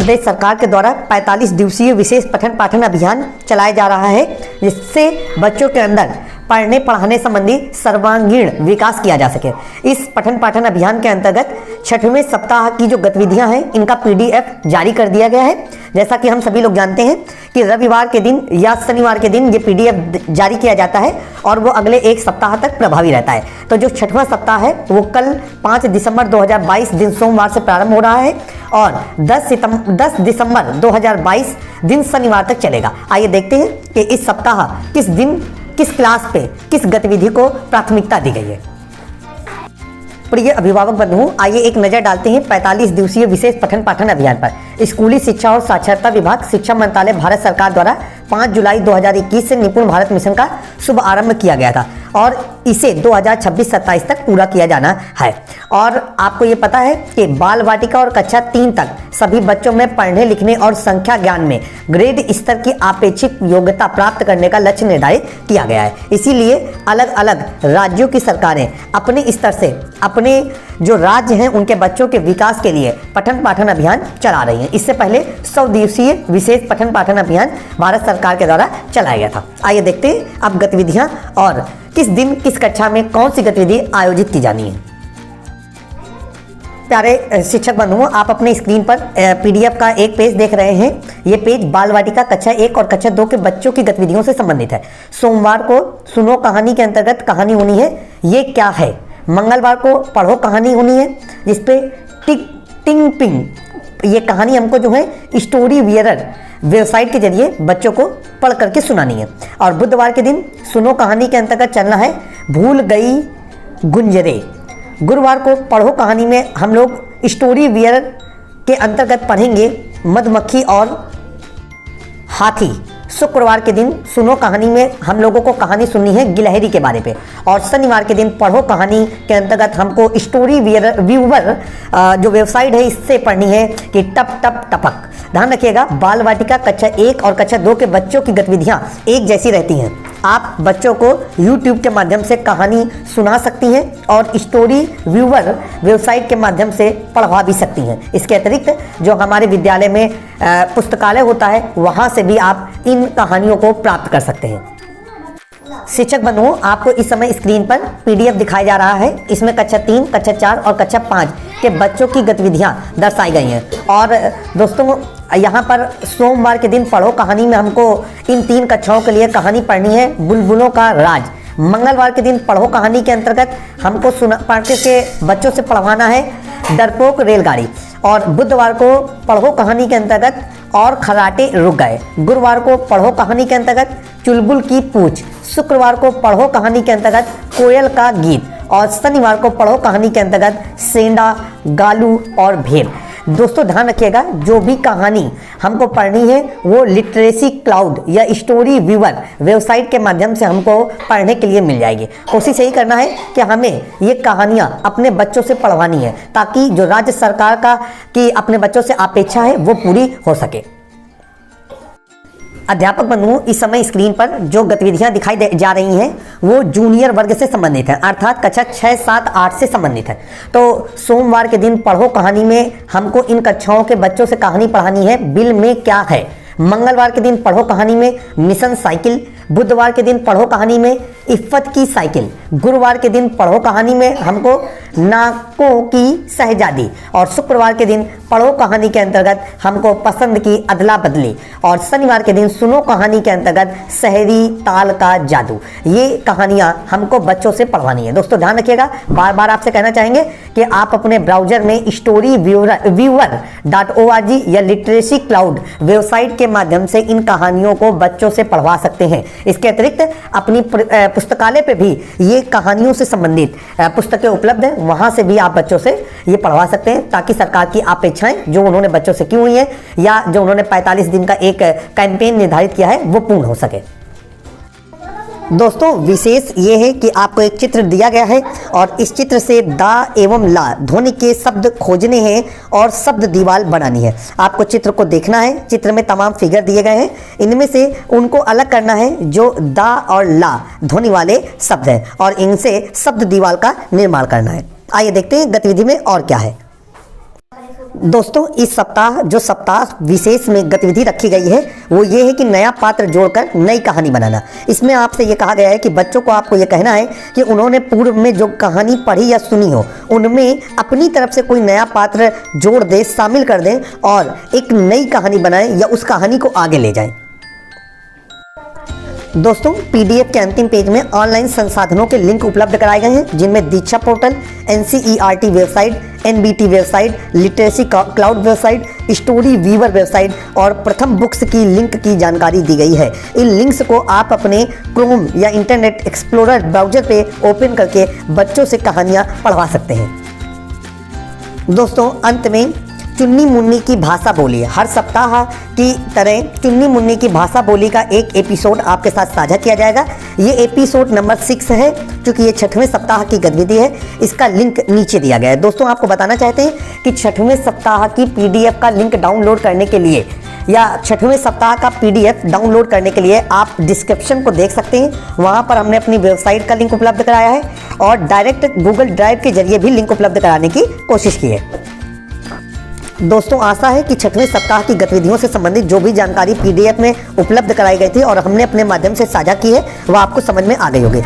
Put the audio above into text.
प्रदेश सरकार के द्वारा 45 दिवसीय विशेष पठन पाठन अभियान चलाया जा रहा है, जिससे बच्चों के अंदर पढ़ने पढ़ाने संबंधी सर्वांगीण विकास किया जा सके। इस पठन पाठन अभियान के अंतर्गत 6वें सप्ताह की जो गतिविधियां हैं, इनका PDF जारी कर दिया गया है। जैसा कि हम सभी लोग जानते हैं कि रविवार के दिन या शनिवार के दिन ये PDF जारी किया जाता है और वो अगले एक सप्ताह तक प्रभावी रहता है। तो जो 6वां सप्ताह है वो कल 5 दिसंबर 2022 दिन सोमवार से प्रारंभ हो रहा है और 10 दिसंबर 2022 दिन शनिवार तक चलेगा। आइए देखते हैं कि इस सप्ताह किस दिन किस क्लास पे किस गतिविधि को प्राथमिकता दी गई है। प्रिय अभिभावक बंधुओं, आइए एक नजर डालते हैं 45 दिवसीय विशेष पठन पाठन अभियान पर। स्कूली शिक्षा और साक्षरता विभाग, शिक्षा मंत्रालय, भारत सरकार द्वारा 5 जुलाई 2021 से निपुण भारत मिशन का शुभ आरंभ किया गया था और इसे 2026-27 तक पूरा किया जाना है। और आपको ये पता है कि बाल वाटिका और कक्षा 3 तक सभी बच्चों में पढ़ने लिखने और संख्या ज्ञान में ग्रेड स्तर की आपेक्षिक योग्यता प्राप्त करने का लक्ष्य निर्धारित किया गया है। इसीलिए अलग अलग राज्यों की सरकारें अपने स्तर से अपने जो राज्य हैं उनके बच्चों के विकास के लिए पठन पाठन अभियान चला रही हैं। इससे पहले 100 दिवसीय विशेष पठन पाठन अभियान भारत सरकार के द्वारा चलाया गया था। आइए देखते हैं अब गतिविधियां और किस दिन किस कक्षा में कौन सी गतिविधि आयोजित की जानी है। प्यारे शिक्षक बंधुओं, आप अपने स्क्रीन पर PDF का एक पेज देख रहे हैं। ये पेज बाल वाटिका कक्षा 1 और कक्षा 2 के बच्चों की गतिविधियों से संबंधित है। सोमवार को सुनो कहानी के अंतर्गत कहानी होनी है, ये क्या है। मंगलवार को पढ़ो कहानी होनी है, जिसपे टिक टिंग पिंग ये कहानी हमको जो है स्टोरी वियरर वेबसाइट के जरिए बच्चों को पढ़ करके सुनानी है। और बुधवार के दिन सुनो कहानी के अंतर्गत चलना है भूल गई गुंजरे। गुरुवार को पढ़ो कहानी में हम लोग स्टोरी वियर के अंतर्गत पढ़ेंगे मधुमक्खी और हाथी। शुक्रवार के दिन सुनो कहानी में हम लोगों को कहानी सुननी है गिलहरी के बारे पे। और शनिवार के दिन पढ़ो कहानी के अंतर्गत हमको स्टोरी व्यूवर जो वेबसाइट है इससे पढ़नी है कि टप टप टपक। ध्यान रखिएगा, बाल वाटिका कक्षा 1 और कक्षा 2 के बच्चों की गतिविधियां एक जैसी रहती हैं। आप बच्चों को YouTube के माध्यम से कहानी सुना सकती हैं और स्टोरी व्यूवर वेबसाइट के माध्यम से पढ़वा भी सकती हैं। इसके अतिरिक्त जो हमारे विद्यालय में पुस्तकालय होता है वहाँ से भी आप इन कहानियों को प्राप्त कर सकते हैं। शिक्षक बंधुओं, आपको इस समय स्क्रीन पर PDF दिखाया जा रहा है। इसमें कक्षा 3, कक्षा 4 और कक्षा 5 के बच्चों की गतिविधियां दर्शाई गई हैं। और दोस्तों, यहाँ पर सोमवार के दिन पढ़ो कहानी में हमको इन 3 कक्षाओं के लिए कहानी पढ़नी है बुलबुलों का राज। मंगलवार के दिन पढ़ो कहानी के अंतर्गत हमको पढ़ के बच्चों से पढ़वाना है डरपोक रेलगाड़ी। और बुधवार को पढ़ो कहानी के अंतर्गत और खराटे रुक गए। गुरुवार को पढ़ो कहानी के अंतर्गत चुलबुल की पूछ। शुक्रवार को पढ़ो कहानी के अंतर्गत कोयल का गीत। और शनिवार को पढ़ो कहानी के अंतर्गत सेंडा, गालू और भेड़। दोस्तों ध्यान रखिएगा, जो भी कहानी हमको पढ़नी है वो लिटरेसी क्लाउड या स्टोरी व्यूवर वेबसाइट के माध्यम से हमको पढ़ने के लिए मिल जाएगी। कोशिश यही करना है कि हमें ये कहानियाँ अपने बच्चों से पढ़वानी है ताकि जो राज्य सरकार का की अपने बच्चों से अपेक्षा है वो पूरी हो सके। अध्यापक बंधुओं, इस समय स्क्रीन पर जो गतिविधियां दिखाई जा रही हैं वो जूनियर वर्ग से संबंधित है, अर्थात कक्षा 6, 7, 8 से संबंधित है। तो सोमवार के दिन पढ़ो कहानी में हमको इन कक्षाओं के बच्चों से कहानी पढ़ानी है बिल में क्या है। मंगलवार के दिन पढ़ो कहानी में मिशन साइकिल। बुधवार के दिन पढ़ो कहानी में इफ्फत की साइकिल। गुरुवार के दिन पढ़ो कहानी में हमको नाकों की शहजादी। और शुक्रवार के दिन पढ़ो कहानी के अंतर्गत हमको पसंद की अदला बदली। और शनिवार के दिन सुनो कहानी के अंतर्गत शहरी ताल का जादू। ये कहानियां हमको बच्चों से पढ़वानी है। दोस्तों ध्यान रखिएगा, बार बार आपसे कहना चाहेंगे कि आप अपने ब्राउजर में स्टोरी व्यूवर.org या लिटरेसी क्लाउड वेबसाइट के माध्यम से इन कहानियों को बच्चों से पढ़वा सकते हैं। इसके अतिरिक्त अपनी पुस्तकालय पे भी ये कहानियों से संबंधित पुस्तकें उपलब्ध हैं, वहां से भी आप बच्चों से ये पढ़वा सकते हैं ताकि सरकार की अपेक्षाएं जो उन्होंने बच्चों से की हुई हैं या जो उन्होंने 45 दिन का एक कैंपेन निर्धारित किया है वो पूर्ण हो सके। दोस्तों विशेष ये है कि आपको एक चित्र दिया गया है और इस चित्र से दा एवं ला ध्वनि के शब्द खोजने हैं और शब्द दीवार बनानी है। आपको चित्र को देखना है, चित्र में तमाम फिगर दिए गए हैं, इनमें से उनको अलग करना है जो दा और ला ध्वनि वाले शब्द हैं और इनसे शब्द दीवार का निर्माण करना है। आइए देखते हैं गतिविधि में और क्या है। दोस्तों इस सप्ताह जो सप्ताह विशेष में गतिविधि रखी गई है वो ये है कि नया पात्र जोड़कर नई कहानी बनाना। इसमें आपसे ये कहा गया है कि बच्चों को आपको ये कहना है कि उन्होंने पूर्व में जो कहानी पढ़ी या सुनी हो उनमें अपनी तरफ से कोई नया पात्र जोड़ दें, शामिल कर दें और एक नई कहानी बनाएं या उस कहानी को आगे ले जाएं। दोस्तों पीडीएफ के अंतिम पेज में ऑनलाइन संसाधनों के लिंक उपलब्ध कराए गए हैं, जिनमें Diksha portal, NCERT website, NBT website, literacy cloud website, story weaver website और प्रथम बुक्स की लिंक की जानकारी दी गई है। इन लिंक्स को आप अपने क्रोम या इंटरनेट एक्सप्लोरर ब्राउजर पे ओपन करके बच्चों से कहानियाँ पढ़वा सकते हैं। दोस्तों अंत में चुन्नी मुन्नी की भाषा बोली, हर सप्ताह की तरह चुन्नी मुन्नी की भाषा बोली का एक एपिसोड आपके साथ साझा किया जाएगा। ये एपिसोड नंबर 6 है, क्योंकि ये 6वें सप्ताह की गतिविधि है। इसका लिंक नीचे दिया गया है। दोस्तों आपको बताना चाहते हैं कि 6वें सप्ताह की पीडीएफ का लिंक डाउनलोड करने के लिए या 6वें सप्ताह का पीडीएफ डाउनलोड करने के लिए आप डिस्क्रिप्शन को देख सकते हैं। वहाँ पर हमने अपनी वेबसाइट का लिंक उपलब्ध कराया है और डायरेक्ट गूगल ड्राइव के जरिए भी लिंक उपलब्ध कराने की कोशिश की है। दोस्तों आशा है कि 6वें सप्ताह की गतिविधियों से संबंधित जो भी जानकारी पीडीएफ में उपलब्ध कराई गई थी और हमने अपने माध्यम से साझा की है वह आपको समझ में आ गई होगी।